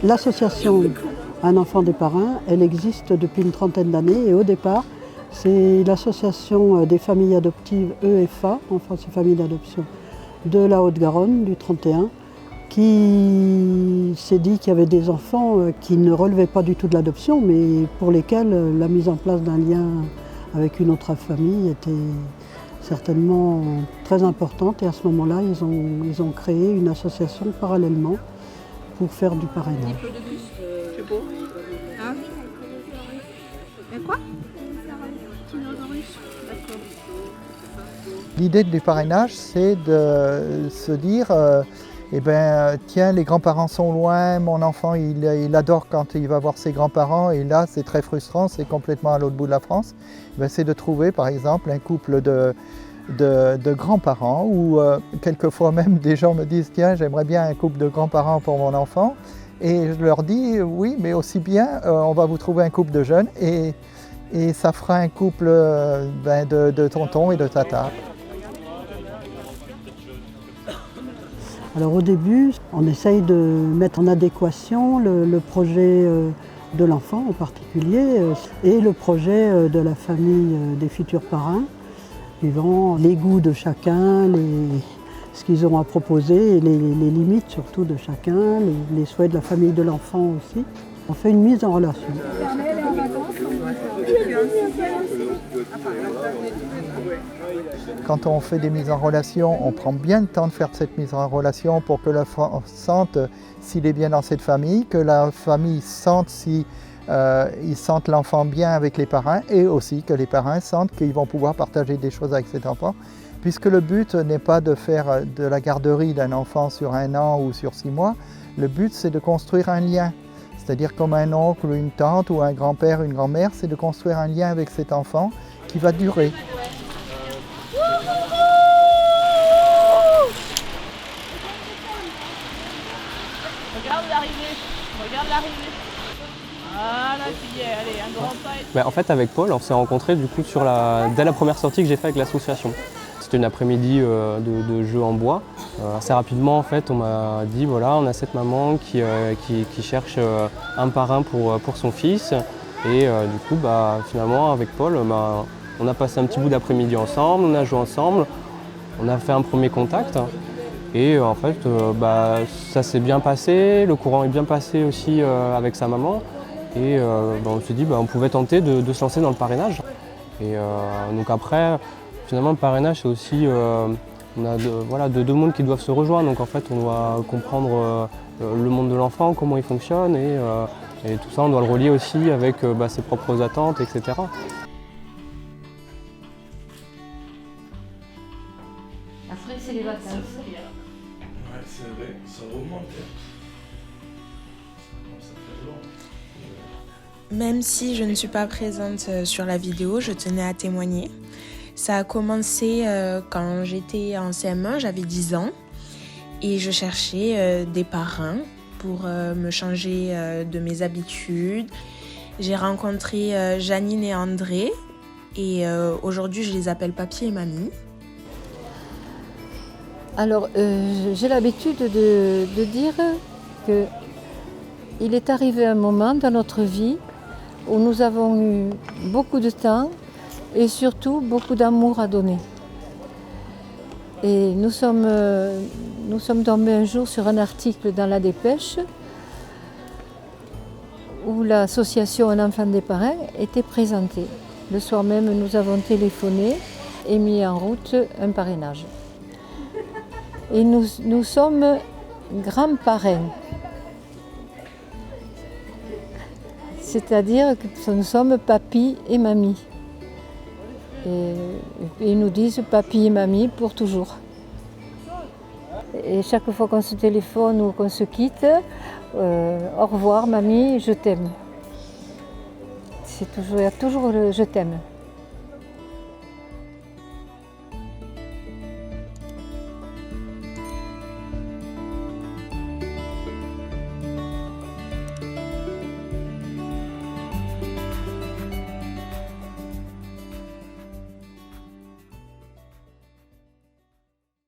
L'association Un enfant des parrains, elle existe depuis une trentaine d'années et au départ, c'est l'association des familles adoptives EFA, Enfance et Familles d'Adoption, de la Haute-Garonne, du 31, qui s'est dit qu'il y avait des enfants qui ne relevaient pas du tout de l'adoption, mais pour lesquels la mise en place d'un lien avec une autre famille était certainement très importante. Et à ce moment-là, ils ont créé une association parallèlement pour faire du parrainage. C'est beau. Hein? Et quoi? L'idée du parrainage, c'est de se dire tiens, les grands-parents sont loin, mon enfant il adore quand il va voir ses grands-parents et là c'est très frustrant, c'est complètement à l'autre bout de la France. C'est de trouver par exemple un couple de grands-parents ou quelquefois même des gens me disent tiens, j'aimerais bien un couple de grands-parents pour mon enfant et je leur dis oui, mais aussi bien on va vous trouver un couple de jeunes et ça fera un couple de tonton et de tata. Alors au début, on essaye de mettre en adéquation le projet de l'enfant en particulier et le projet de la famille des futurs parrains, suivant les goûts de chacun, ce qu'ils ont à proposer et les limites surtout de chacun, les souhaits de la famille de l'enfant aussi. On fait une mise en relation. Quand on fait des mises en relation, on prend bien le temps de faire cette mise en relation pour que l'enfant sente s'il est bien dans cette famille, que la famille sente si ils sentent l'enfant bien avec les parrains et aussi que les parrains sentent qu'ils vont pouvoir partager des choses avec cet enfant. Puisque le but n'est pas de faire de la garderie d'un enfant sur 1 an ou sur 6 mois, le but c'est de construire un lien. C'est-à-dire comme un oncle ou une tante ou un grand-père, une grand-mère, c'est de construire un lien avec cet enfant qui va durer. Regarde l'arrivée, regarde l'arrivée. Voilà, tu y es, allez, un grand pas. En fait, avec Paul, on s'est rencontrés du coup dès la première sortie que j'ai faite avec l'association. C'était une après-midi de jeu en bois. Assez rapidement, en fait, on m'a dit voilà, on a cette maman qui cherche un parrain pour son fils. Et du coup, finalement, avec Paul, on a passé un petit bout d'après-midi ensemble, on a joué ensemble, on a fait un premier contact. Et en fait, ça s'est bien passé, le courant est bien passé aussi avec sa maman. Et on s'est dit on pouvait tenter de se lancer dans le parrainage. Et donc après, finalement, le parrainage, c'est aussi on a deux mondes qui doivent se rejoindre. Donc en fait, on doit comprendre le monde de l'enfant, comment il fonctionne. Et tout ça, on doit le relier aussi avec ses propres attentes, etc. Après, c'est les vacances. Ouais, c'est vrai, ça remonte. Même si je ne suis pas présente sur la vidéo, je tenais à témoigner. Ça a commencé quand j'étais en CM1, j'avais 10 ans et je cherchais des parrains pour me changer de mes habitudes. J'ai rencontré Janine et André et aujourd'hui je les appelle papy et mamie. Alors, j'ai l'habitude de dire qu'il est arrivé un moment dans notre vie où nous avons eu beaucoup de temps et surtout beaucoup d'amour à donner. Et nous sommes tombés un jour sur un article dans la Dépêche où l'association Un enfant des parrains était présentée. Le soir même, nous avons téléphoné et mis en route un parrainage. Et nous sommes grands-parrains. C'est-à-dire que nous sommes papy et mamie. Et ils nous disent papy et mamie pour toujours. Et chaque fois qu'on se téléphone ou qu'on se quitte, au revoir mamie, je t'aime. Il y a toujours le je t'aime.